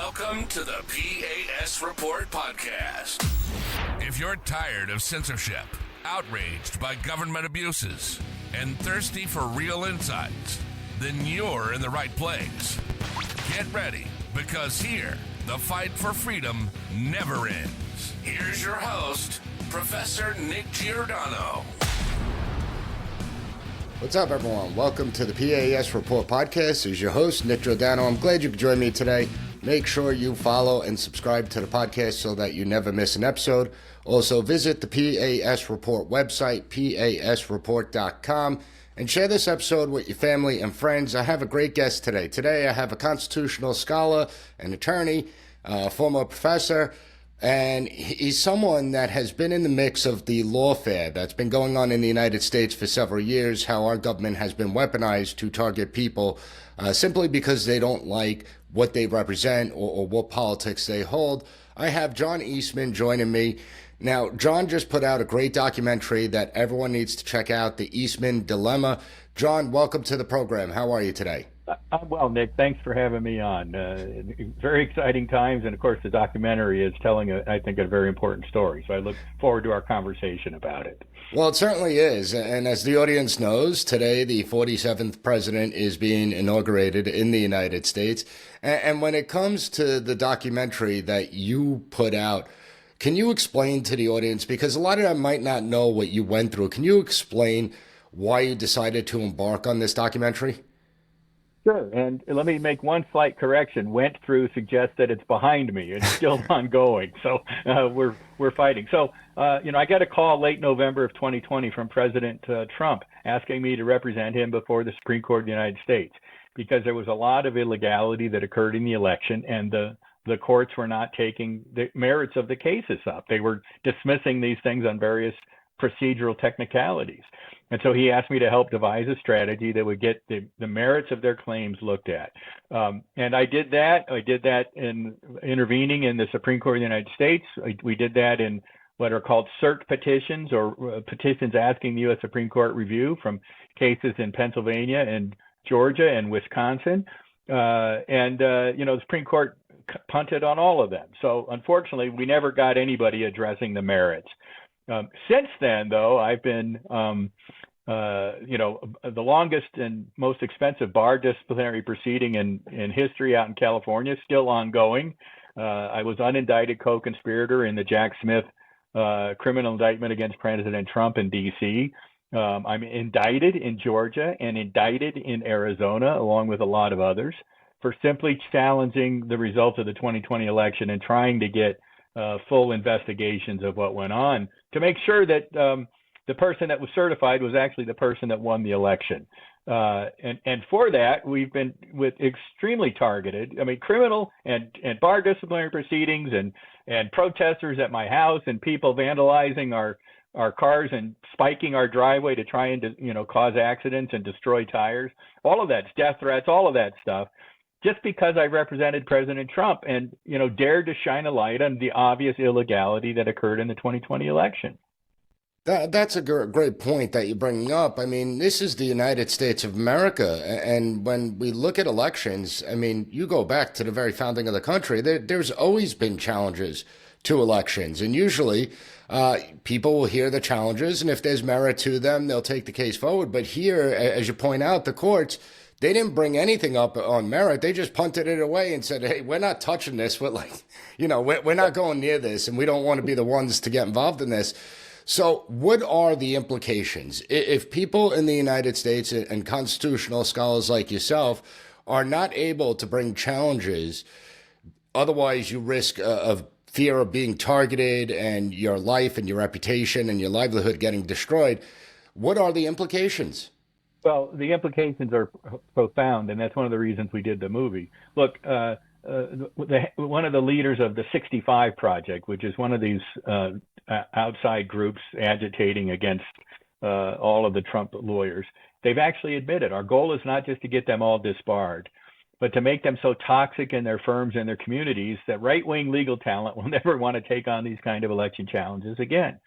Welcome to the P.A.S. Report podcast. If you're tired of censorship, outraged by government abuses, and thirsty for real insights, then you're in the right place. Get ready, because here, the fight for freedom never ends. Here's your host, Professor Nick Giordano. What's up, everyone? Welcome to the P.A.S. Report podcast. This is your host, Nick Giordano. I'm glad you could join me today. Make sure you follow and subscribe to the podcast so that you never miss an episode. Also, visit the P.A.S. Report website, pasreport.com, and share this episode with your family and friends. I have a great guest today. Today, I have a constitutional scholar, an attorney, a former professor, and he's someone that has been in the mix of the lawfare that's been going on in the United States for several years, how our government has been weaponized to target people simply because they don't like what they represent or what politics they hold. I have John Eastman joining me. Now, John just put out a great documentary that everyone needs to check out, the Eastman Dilemma. John, welcome to the program. How are you today? I'm well, Nick. Thanks for having me on. Very exciting times, and of course, the documentary is telling, I think, a very important story. So I look forward to our conversation about it. Well, it certainly is. And as the audience knows, today the 47th president is being inaugurated in the United States. And when it comes to the documentary that you put out, can you explain to the audience, because a lot of them might not know what you went through, can you explain why you decided to embark on this documentary? Sure. And let me make one slight correction. Went through suggests that it's behind me. It's still ongoing. So we're fighting. So, I got a call late November of 2020 from President Trump asking me to represent him before the Supreme Court of the United States because there was a lot of illegality that occurred in the election, and the courts were not taking the merits of the cases up. They were dismissing these things on various procedural technicalities. And so he asked me to help devise a strategy that would get the merits of their claims looked at. And I did that. I did that in intervening in the Supreme Court of the United States. We did that in what are called cert petitions, or petitions asking the U.S. Supreme Court review from cases in Pennsylvania and Georgia and Wisconsin. The Supreme Court punted on all of them. So unfortunately, we never got anybody addressing the merits. Since then, though, I've been, the longest and most expensive bar disciplinary proceeding in history out in California, still ongoing. I was unindicted co-conspirator in the Jack Smith criminal indictment against President Trump in D.C. I'm indicted in Georgia and indicted in Arizona, along with a lot of others, for simply challenging the results of the 2020 election and trying to get full investigations of what went on to make sure that the person that was certified was actually the person that won the election. And for that, we've been with extremely targeted, criminal and bar disciplinary proceedings and protesters at my house and people vandalizing our cars and spiking our driveway to try and, cause accidents and destroy tires. All of that's death threats, all of that stuff. Just because I represented President Trump and, dared to shine a light on the obvious illegality that occurred in the 2020 election. That's a great point that you're bringing up. This is the United States of America. And when we look at elections, you go back to the very founding of the country, there's always been challenges to elections. And usually people will hear the challenges, and if there's merit to them, they'll take the case forward. But here, as you point out, the courts, they didn't bring anything up on merit. They just punted it away and said, hey, we're not touching this. We're not going near this, and we don't want to be the ones to get involved in this. So what are the implications? If people in the United States and constitutional scholars like yourself are not able to bring challenges, otherwise you risk of fear of being targeted and your life and your reputation and your livelihood getting destroyed. What are the implications? Well, the implications are profound, and that's one of the reasons we did the movie. Look, one of the leaders of the 65 Project, which is one of these outside groups agitating against all of the Trump lawyers, they've actually admitted our goal is not just to get them all disbarred, but to make them so toxic in their firms and their communities that right-wing legal talent will never want to take on these kind of election challenges again.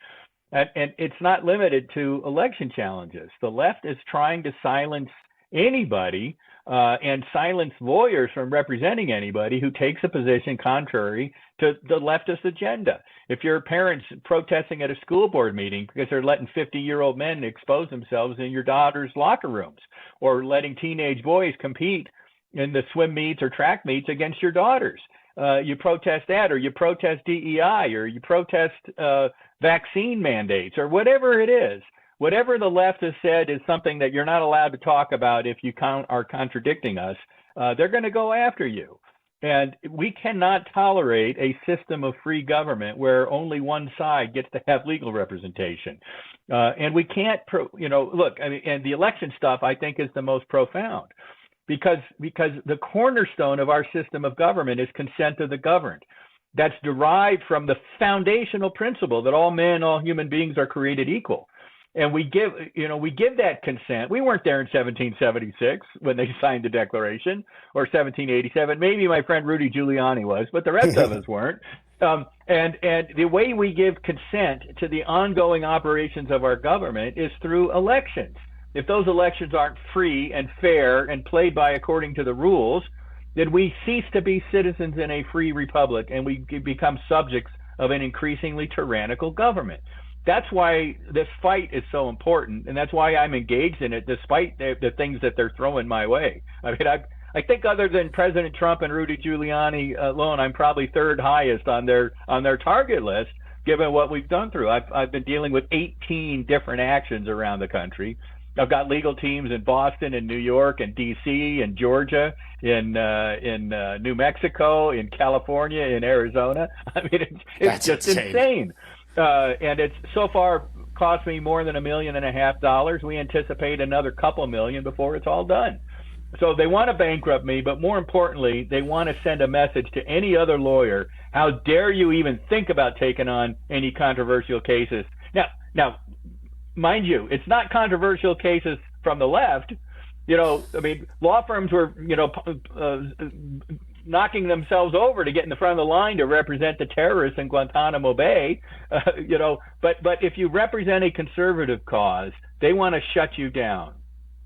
And it's not limited to election challenges. The left is trying to silence anybody and silence lawyers from representing anybody who takes a position contrary to the leftist agenda. If your parents protesting at a school board meeting because they're letting 50-year-old men expose themselves in your daughter's locker rooms, or letting teenage boys compete in the swim meets or track meets against your daughters, you protest that, or you protest DEI, or you protest vaccine mandates, or whatever it is. Whatever the left has said is something that you're not allowed to talk about if you are contradicting us. They're going to go after you. And we cannot tolerate a system of free government where only one side gets to have legal representation. And we can't, look, I mean, and the election stuff, I think, is the most profound, because the cornerstone of our system of government is consent of the governed. That's derived from the foundational principle that all men, all human beings are created equal. And we give that consent. We weren't there in 1776 when they signed the Declaration, or 1787. Maybe my friend Rudy Giuliani was, but the rest of us weren't. And the way we give consent to the ongoing operations of our government is through elections. If those elections aren't free and fair and played by according to the rules, then we cease to be citizens in a free republic, and we become subjects of an increasingly tyrannical government. That's why this fight is so important, and that's why I'm engaged in it, despite the things that they're throwing my way. I mean, I think other than President Trump and Rudy Giuliani alone, I'm probably third highest on their target list, given what we've done through. I've been dealing with 18 different actions around the country. I've got legal teams in Boston and New York and D.C. and Georgia, in New Mexico, in California, in Arizona. I mean, it's just insane. And it's so far cost me more than $1.5 million. We anticipate another couple million before it's all done. So they want to bankrupt me, but more importantly, they want to send a message to any other lawyer: how dare you even think about taking on any controversial cases? Now, mind you, it's not controversial cases from the left. I mean, law firms were, knocking themselves over to get in the front of the line to represent the terrorists in Guantanamo Bay, but if you represent a conservative cause, they want to shut you down,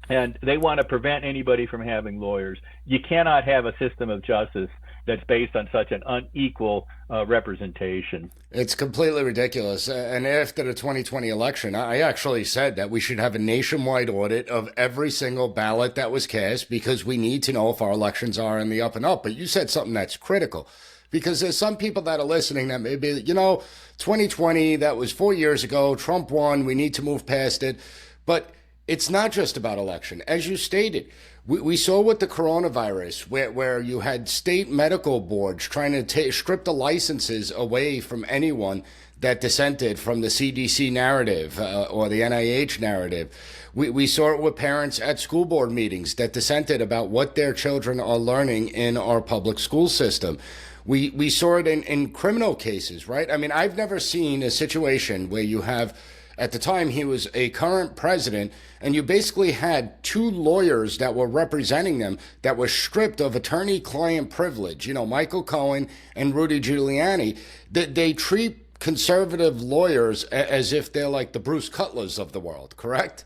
and they want to prevent anybody from having lawyers. You cannot have a system of justice that's based on such an unequal representation. It's completely ridiculous. And after the 2020 election, I actually said that we should have a nationwide audit of every single ballot that was cast, because we need to know if our elections are in the up and up. But you said something that's critical, because there's some people that are listening that may be, 2020, that was 4 years ago. Trump won. We need to move past it. But it's not just about election. As you stated, we saw with the coronavirus, where you had state medical boards trying to strip the licenses away from anyone that dissented from the CDC narrative or the NIH narrative. We saw it with parents at school board meetings that dissented about what their children are learning in our public school system. We saw it in criminal cases, right? I mean, I've never seen a situation where you have, at the time he was a current president, and you basically had two lawyers that were representing them that were stripped of attorney-client privilege, Michael Cohen and Rudy Giuliani. They treat conservative lawyers as if they're like the Bruce Cutlers of the world, correct?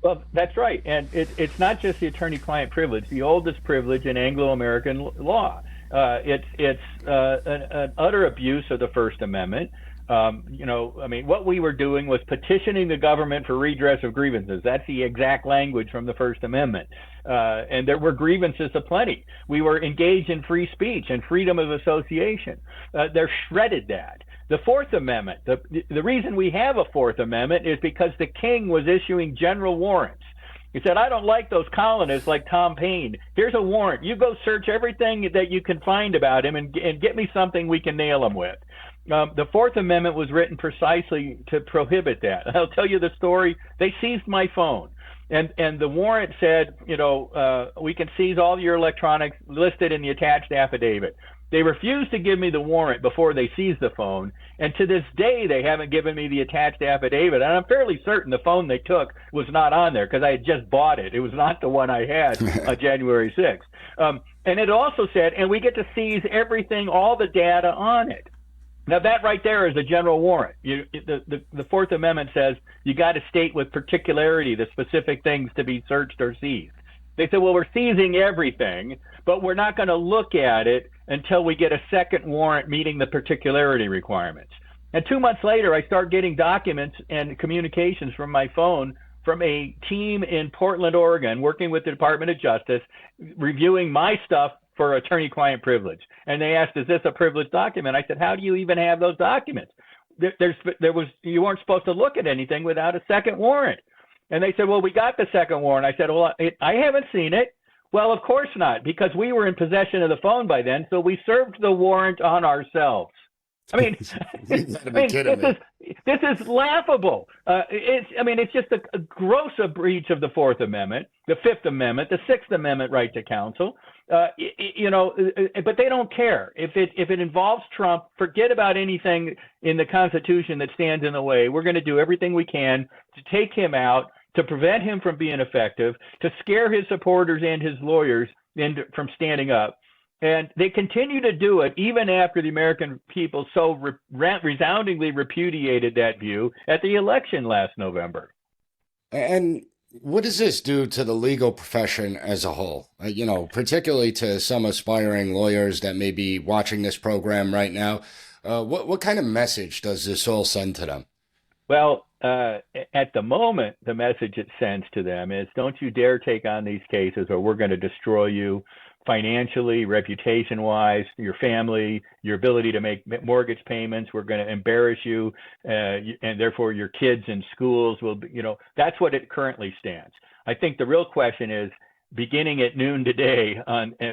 Well, that's right. And it's not just the attorney-client privilege, the oldest privilege in Anglo-American law. It's an utter abuse of the First Amendment. What we were doing was petitioning the government for redress of grievances. That's the exact language from the First Amendment. And there were grievances aplenty. We were engaged in free speech and freedom of association. They're shredded that. The Fourth Amendment, the reason we have a Fourth Amendment is because the king was issuing general warrants. He said, I don't like those colonists like Tom Paine. Here's a warrant. You go search everything that you can find about him and get me something we can nail him with. The Fourth Amendment was written precisely to prohibit that. I'll tell you the story. They seized my phone, and the warrant said, we can seize all your electronics listed in the attached affidavit. They refused to give me the warrant before they seized the phone, and to this day they haven't given me the attached affidavit. And I'm fairly certain the phone they took was not on there because I had just bought it. It was not the one I had January 6th. And it also said, and we get to seize everything, all the data on it. Now that right there is a general warrant. The Fourth Amendment says you got to state with particularity the specific things to be searched or seized. They said, well, we're seizing everything, but we're not going to look at it until we get a second warrant meeting the particularity requirements. And 2 months later, I start getting documents and communications from my phone from a team in Portland, Oregon, working with the Department of Justice, reviewing my stuff for attorney-client privilege. And they asked, is this a privileged document? I said, how do you even have those documents? You weren't supposed to look at anything without a second warrant. And they said, well, we got the second warrant. I said, well, I haven't seen it. Well, of course not, because we were in possession of the phone by then, so we served the warrant on ourselves. I mean, this is laughable. It's just a gross breach of the Fourth Amendment, the Fifth Amendment, the Sixth Amendment right to counsel. But they don't care. If it involves Trump, forget about anything in the Constitution that stands in the way. We're going to do everything we can to take him out, to prevent him from being effective, to scare his supporters and his lawyers from standing up. And they continue to do it even after the American people so resoundingly repudiated that view at the election last November. And what does this do to the legal profession as a whole? Particularly to some aspiring lawyers that may be watching this program right now. What kind of message does this all send to them? Well, at the moment, the message it sends to them is, don't you dare take on these cases or we're going to destroy you financially, reputation-wise, your family, your ability to make mortgage payments. We're going to embarrass you, and therefore your kids in schools will be, that's what it currently stands. I think the real question is, beginning at noon today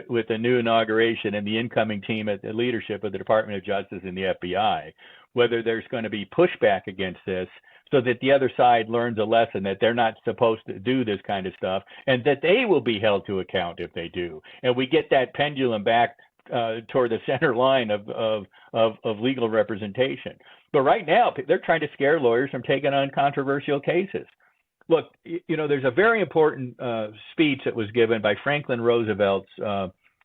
with the new inauguration and the incoming team at the leadership of the Department of Justice and the FBI, whether there's going to be pushback against this so that the other side learns a lesson that they're not supposed to do this kind of stuff and that they will be held to account if they do. And we get that pendulum back toward the center line of legal representation. But right now, they're trying to scare lawyers from taking on controversial cases. Look, there's a very important speech that was given by Franklin Roosevelt's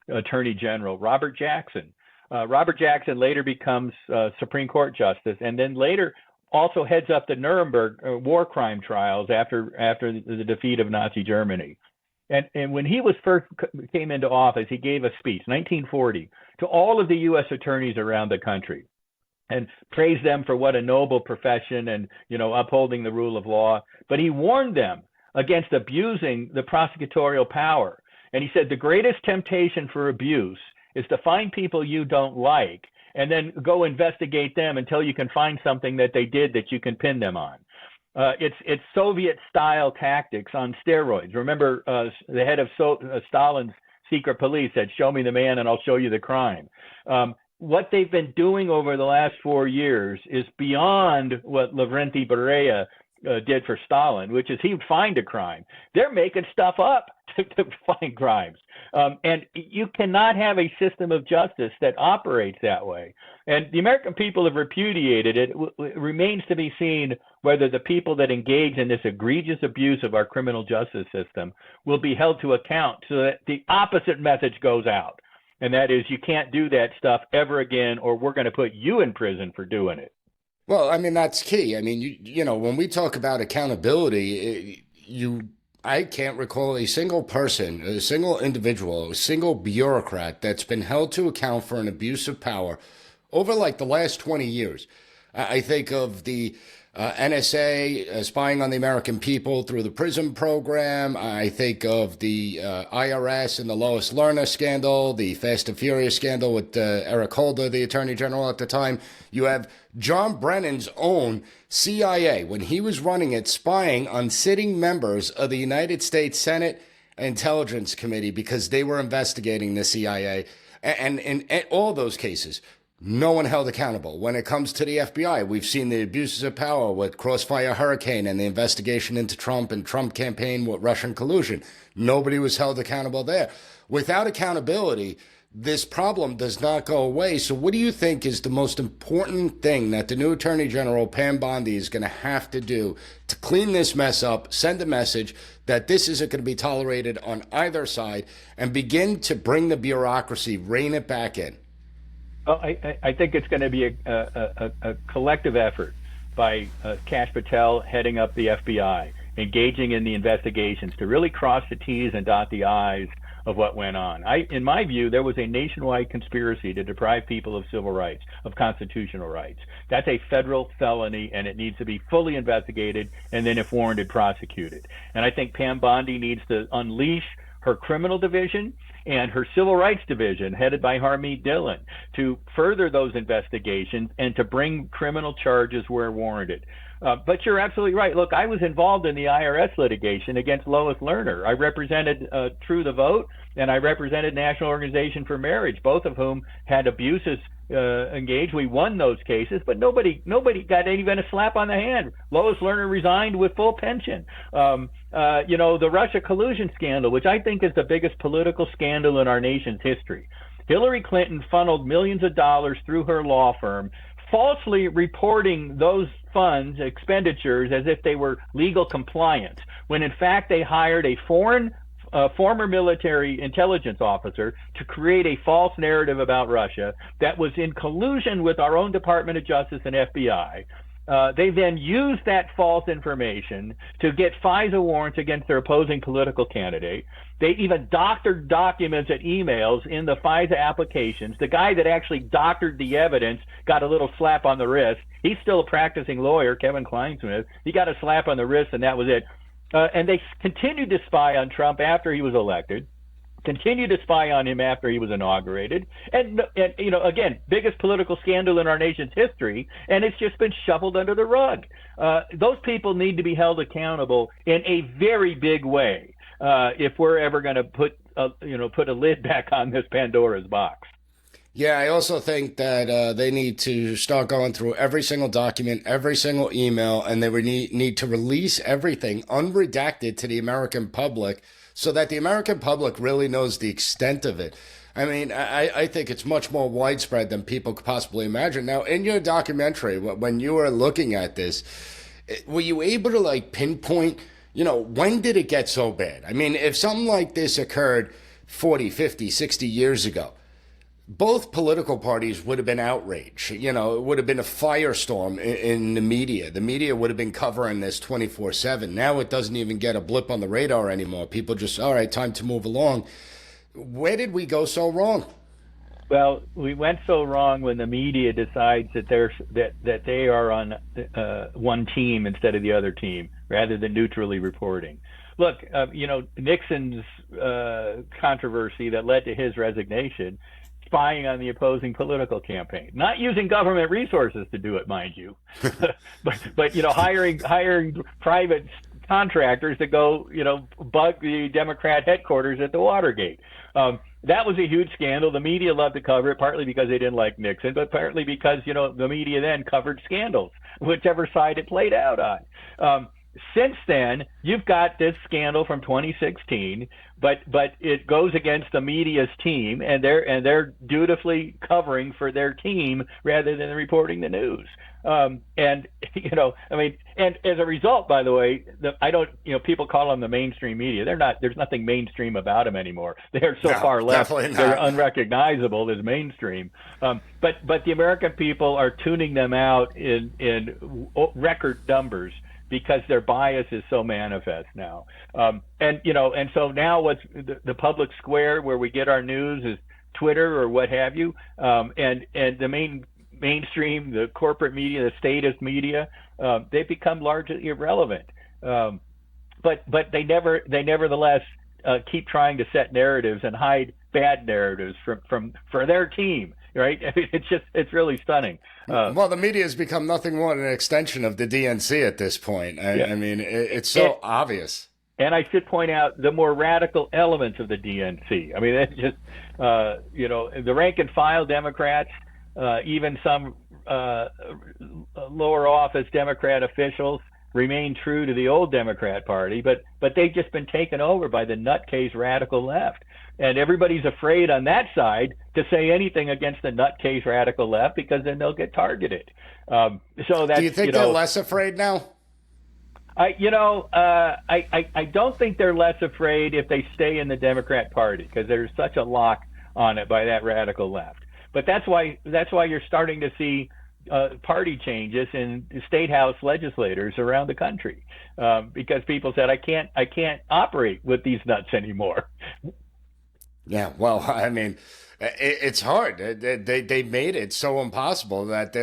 Attorney General, Robert Jackson. Robert Jackson later becomes Supreme Court Justice, and then later also heads up the Nuremberg war crime trials after the defeat of Nazi Germany. And when he first came into office, he gave a speech, 1940, to all of the U.S. attorneys around the country, and praised them for what a noble profession and, upholding the rule of law. But he warned them against abusing the prosecutorial power. And he said, the greatest temptation for abuse is to find people you don't like and then go investigate them until you can find something that they did that you can pin them on. It's Soviet-style tactics on steroids. Remember, the head of Stalin's secret police said, show me the man and I'll show you the crime. What they've been doing over the last 4 years is beyond what Lavrenti Beria did for Stalin, which is he would find a crime. They're making stuff up to find crimes. And you cannot have a system of justice that operates that way. And the American people have repudiated it. It remains to be seen whether the people that engage in this egregious abuse of our criminal justice system will be held to account so that the opposite message goes out. And that is, you can't do that stuff ever again, or we're going to put you in prison for doing it. Well, that's key. When we talk about accountability, I can't recall a single person, a single individual, a single bureaucrat that's been held to account for an abuse of power over the last 20 years. I think of the NSA spying on the American people through the PRISM program. I think of the IRS and the Lois Lerner scandal, the Fast and Furious scandal with Eric Holder, the Attorney General at the time. You have John Brennan's own CIA, when he was running it, spying on sitting members of the United States Senate Intelligence Committee because they were investigating the CIA. And in all those cases, no one held accountable. When it comes to the FBI, we've seen the abuses of power with Crossfire Hurricane and the investigation into Trump and Trump campaign with Russian collusion. Nobody was held accountable there. Without accountability, this problem does not go away. So what do you think is the most important thing that the new Attorney General, Pam Bondi, is going to have to do to clean this mess up, send a message that this isn't going to be tolerated on either side, and begin to bring the bureaucracy, rein it back in? Well, I think it's going to be a collective effort by Kash Patel heading up the FBI engaging in the investigations to really cross the T's and dot the I's of what went on. In my view, there was a nationwide conspiracy to deprive people of civil rights, of constitutional rights. That's a federal felony, and it needs to be fully investigated and then, if warranted, prosecuted. And I think Pam Bondi needs to unleash her criminal division and her civil rights division, headed by Harmeet Dillon, to further those investigations and to bring criminal charges where warranted. But you're absolutely right. Look, I was involved in the IRS litigation against Lois Lerner. I represented True the Vote, and I represented National Organization for Marriage, both of whom had abuses engaged. We won those cases, but nobody got even a slap on the hand. Lois Lerner resigned with full pension. The Russia collusion scandal, which I think is the biggest political scandal in our nation's history. Hillary Clinton funneled millions of dollars through her law firm, falsely reporting those funds, expenditures, as if they were legal compliant, when in fact they hired a former military intelligence officer to create a false narrative about Russia that was in collusion with our own Department of Justice and FBI. They then used that false information to get FISA warrants against their opposing political candidate. They even doctored documents and emails in the FISA applications. The guy that actually doctored the evidence got a little slap on the wrist. He's still a practicing lawyer, Kevin Kleinsmith. He got a slap on the wrist, and that was it. And they continued to spy on Trump after he was elected, continued to spy on him after he was inaugurated. And again, biggest political scandal in our nation's history, and it's just been shuffled under the rug. Those people need to be held accountable in a very big way if we're ever going to put a lid back on this Pandora's box. Yeah, I also think that they need to start going through every single document, every single email, and they would need to release everything unredacted to the American public so that the American public really knows the extent of it. I mean, I think it's much more widespread than people could possibly imagine. Now, in your documentary, when you were looking at this, were you able to pinpoint, when did it get so bad? I mean, if something like this occurred 40, 50, 60 years ago, both political parties would have been outraged. It would have been a firestorm in the media. The media would have been covering this 24/7. Now it doesn't even get a blip on the radar anymore. People just, all right, time to move along. Where did we go so wrong? Well, we went so wrong when the media decides that they are on one team instead of the other team, rather than neutrally reporting. Look, Nixon's controversy that led to his resignation, spying on the opposing political campaign, not using government resources to do it, mind you, but hiring private contractors to go, bug the Democrat headquarters at the Watergate. That was a huge scandal. The media loved to cover it, partly because they didn't like Nixon, but partly because, the media then covered scandals, whichever side it played out on. Since then, you've got this scandal from 2016, but it goes against the media's team, and they're dutifully covering for their team rather than reporting the news. And as a result, by the way, people call them the mainstream media. They're not. There's nothing mainstream about them anymore. They're so far left. They're unrecognizable as mainstream. But the American people are tuning them out in record numbers, because their bias is so manifest now. And so now what's the public square where we get our news is Twitter or what have you. And the mainstream, the corporate media, the statist media, they become largely irrelevant. But they nevertheless keep trying to set narratives and hide bad narratives for their team. Right? It's really stunning. Well, the media has become nothing more than an extension of the DNC at this point. I mean, it's so obvious. And I should point out the more radical elements of the DNC. I mean, it's just, the rank and file Democrats, even some lower office Democrat officials remain true to the old Democrat Party, but they've just been taken over by the nutcase radical left. And everybody's afraid on that side to say anything against the nutcase radical left, because then they'll get targeted. So that's, do you think they're less afraid now? I don't think they're less afraid if they stay in the Democrat Party, because there's such a lock on it by that radical left. But that's why you're starting to see party changes in state house legislators around the country because people said, I can't operate with these nuts anymore. Yeah, well, I mean, it's hard. They made it so impossible that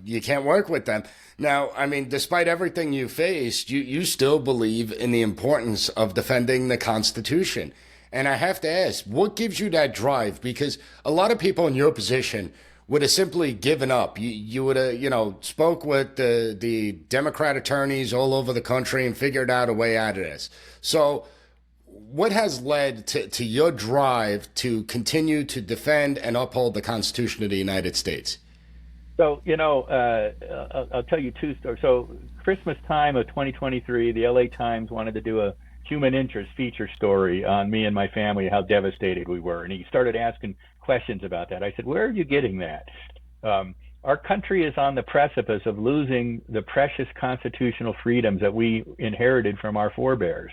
you can't work with them. Now, I mean, despite everything you faced, you still believe in the importance of defending the Constitution. And I have to ask, what gives you that drive? Because a lot of people in your position would have simply given up. You would have, spoke with the Democrat attorneys all over the country and figured out a way out of this. So what has led to your drive to continue to defend and uphold the Constitution of the United States? So, I'll tell you two stories. So Christmas time of 2023, the LA Times wanted to do a human interest feature story on me and my family, how devastated we were. And he started asking questions about that. I said, where are you getting that? Our country is on the precipice of losing the precious constitutional freedoms that we inherited from our forebears.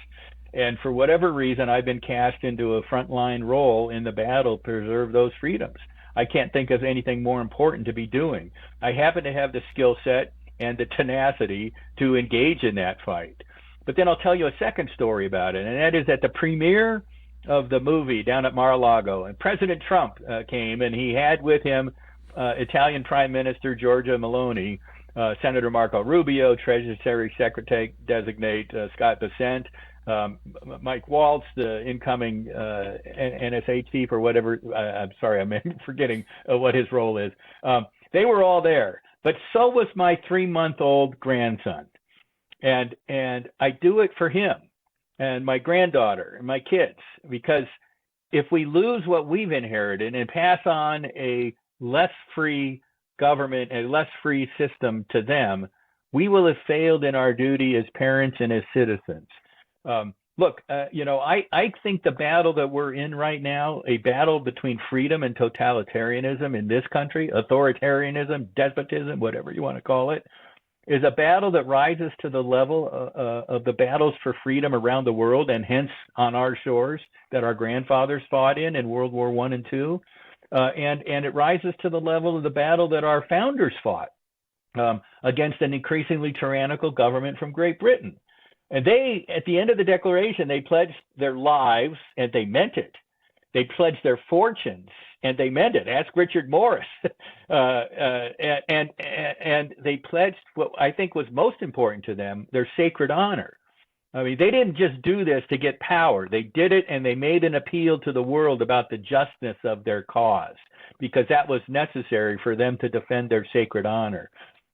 And for whatever reason, I've been cast into a frontline role in the battle to preserve those freedoms. I can't think of anything more important to be doing. I happen to have the skill set and the tenacity to engage in that fight. But then I'll tell you a second story about it, and that is at the premiere of the movie down at Mar-a-Lago, and President Trump came, and he had with him Italian Prime Minister Giorgia Meloni, Senator Marco Rubio, Treasury Secretary designate Scott Bessent, Mike Waltz, the incoming NSA chief or whatever. I'm sorry, I'm forgetting what his role is. They were all there, but so was my 3-month-old grandson. And I do it for him and my granddaughter and my kids, because if we lose what we've inherited and pass on a less free government, a less free system to them, we will have failed in our duty as parents and as citizens. Look, I think the battle that we're in right now, a battle between freedom and totalitarianism in this country, authoritarianism, despotism, whatever you want to call it, is a battle that rises to the level of the battles for freedom around the world, and hence on our shores, that our grandfathers fought in World War I and II. And it rises to the level of the battle that our founders fought against an increasingly tyrannical government from Great Britain. And they, at the end of the Declaration, they pledged their lives, and they meant it. They pledged their fortunes, and they meant it. Ask Richard Morris. And they pledged what I think was most important to them, their sacred honor. I mean, they didn't just do this to get power. They did it, and they made an appeal to the world about the justness of their cause, because that was necessary for them to defend their sacred honor.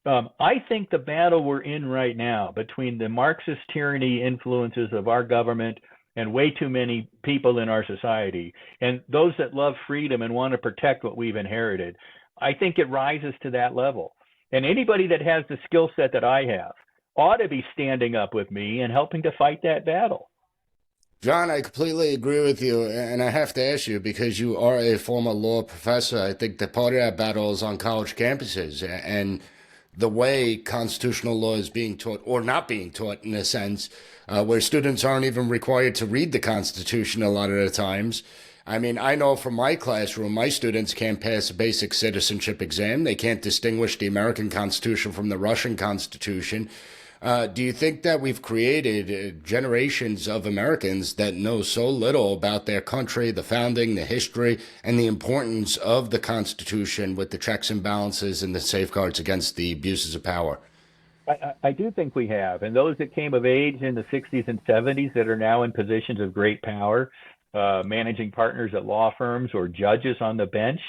I think the battle we're in right now between the Marxist tyranny influences of our government and way too many people in our society, and those that love freedom and want to protect what we've inherited, I think it rises to that level. And anybody that has the skill set that I have ought to be standing up with me and helping to fight that battle. John, I completely agree with you, and I have to ask you, because you are a former law professor, I think that part of that battle is on college campuses, and the way constitutional law is being taught, or not being taught in a sense, where students aren't even required to read the Constitution a lot of the times. I mean, I know from my classroom, my students can't pass a basic citizenship exam. They can't distinguish the American Constitution from the Russian Constitution. Do you think that we've created generations of Americans that know so little about their country, the founding, the history, and the importance of the Constitution with the checks and balances and the safeguards against the abuses of power? I do think we have. And those that came of age in the 60s and 70s that are now in positions of great power, managing partners at law firms or judges on the bench,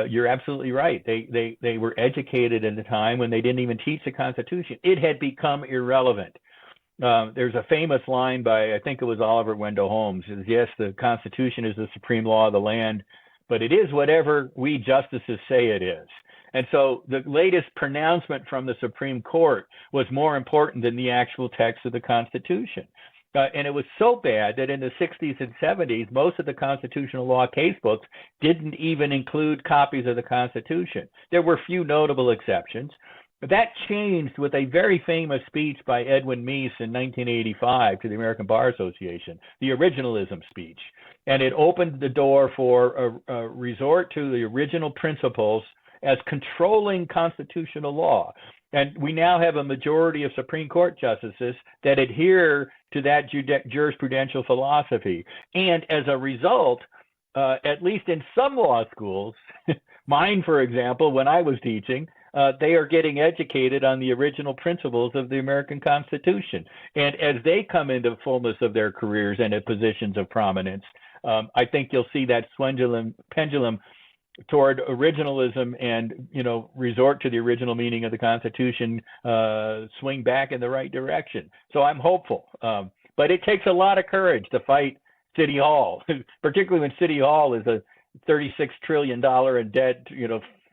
you're absolutely right. They were educated at a time when they didn't even teach the Constitution. It had become irrelevant. There's a famous line by, I think it was Oliver Wendell Holmes, says, yes, the Constitution is the supreme law of the land, but it is whatever we justices say it is. And so the latest pronouncement from the Supreme Court was more important than the actual text of the Constitution. And it was so bad that in the 60s and 70s, most of the constitutional law casebooks didn't even include copies of the Constitution. There were few notable exceptions, but that changed with a very famous speech by Edwin Meese in 1985 to the American Bar Association, the originalism speech. And it opened the door for a resort to the original principles as controlling constitutional law. And we now have a majority of Supreme Court justices that adhere to that jurisprudential philosophy. And as a result, at least in some law schools, mine, for example, when I was teaching, they are getting educated on the original principles of the American Constitution. And as they come into the fullness of their careers and at positions of prominence, I think you'll see that pendulum toward originalism and, resort to the original meaning of the Constitution swing back in the right direction. So I'm hopeful. But it takes a lot of courage to fight City Hall, particularly when City Hall is a $36 trillion in debt,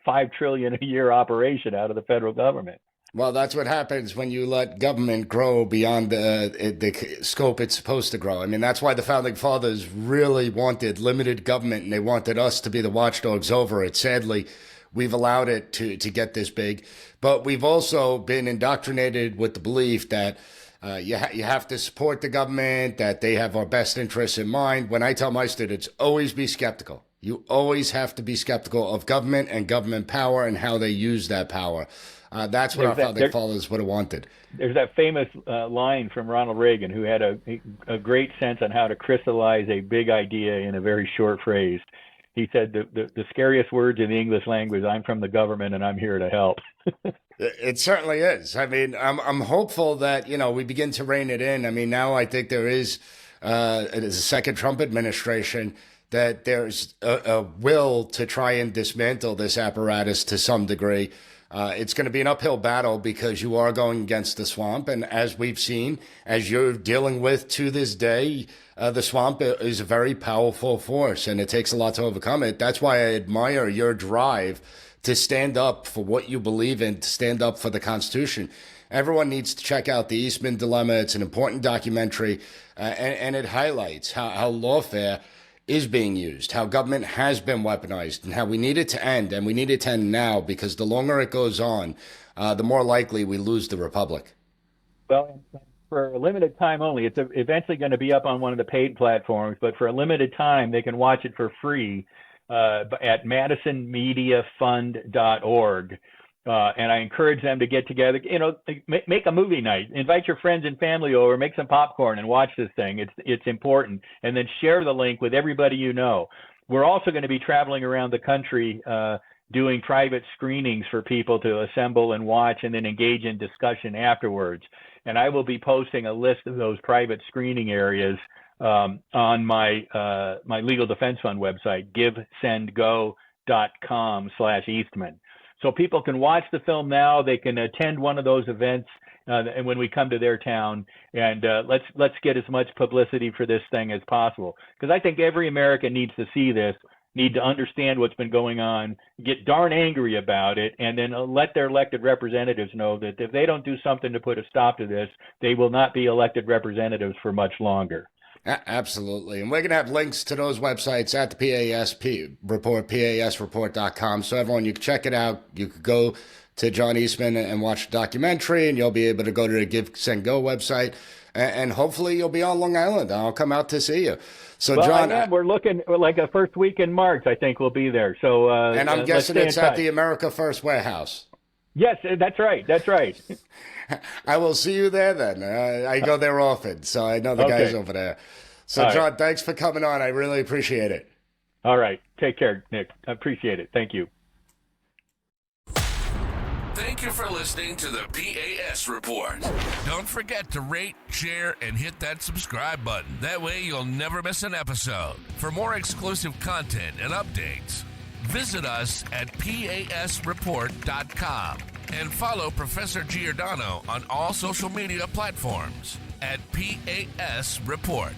$5 trillion a year operation out of the federal government. Well, that's what happens when you let government grow beyond the scope it's supposed to grow. I mean, that's why the Founding Fathers really wanted limited government, and they wanted us to be the watchdogs over it. Sadly, we've allowed it to get this big. But we've also been indoctrinated with the belief that you have to support the government, that they have our best interests in mind. When I tell my students, always be skeptical. You always have to be skeptical of government and government power and how they use that power. That's what our Founding Fathers would have wanted. There's that famous line from Ronald Reagan, who had a great sense on how to crystallize a big idea in a very short phrase. He said, the scariest words in the English language, I'm from the government and I'm here to help. It certainly is. I mean, I'm hopeful that, we begin to rein it in. I mean, now I think there is a second Trump administration that there's a will to try and dismantle this apparatus to some degree. It's going to be an uphill battle because you are going against the swamp. And as we've seen, as you're dealing with to this day, the swamp is a very powerful force and it takes a lot to overcome it. That's why I admire your drive to stand up for what you believe in, to stand up for the Constitution. Everyone needs to check out the Eastman Dilemma. It's an important documentary and it highlights how lawfare is being used, how government has been weaponized, and how we need it to end, and we need it to end now, because the longer it goes on, the more likely we lose the republic. Well, for a limited time only. It's eventually going to be up on one of the paid platforms, but for a limited time, they can watch it for free at madisonmediafund.org. And I encourage them to get together, make a movie night, invite your friends and family over, make some popcorn and watch this thing. It's important. And then share the link with everybody you know. We're also going to be traveling around the country doing private screenings for people to assemble and watch and then engage in discussion afterwards. And I will be posting a list of those private screening areas on my Legal Defense Fund website, givesendgo.com/Eastman. So people can watch the film now. They can attend one of those events and when we come to their town, and let's get as much publicity for this thing as possible. Because I think every American needs to see this, need to understand what's been going on, get darn angry about it, and then let their elected representatives know that if they don't do something to put a stop to this, they will not be elected representatives for much longer. Absolutely. And we're going to have links to those websites at the P.A.S. report, PASreport.com. So everyone, you can check it out. You could go to John Eastman and watch the documentary, and you'll be able to go to the Give, Send, Go website. And hopefully you'll be on Long Island. I'll come out to see you. So, well, John, we're looking like a first week in March, I think we'll be there. So, and I'm guessing it's at the America First warehouse. Yes, that's right. That's right. I will see you there then. I go there often, so I know the guys over there. So, John, right. Thanks for coming on. I really appreciate it. All right. Take care, Nick. I appreciate it. Thank you. Thank you for listening to the P.A.S. Report. Don't forget to rate, share, and hit that subscribe button. That way you'll never miss an episode. For more exclusive content and updates, visit us at PASreport.com and follow Professor Giordano on all social media platforms at P.A.S. Report.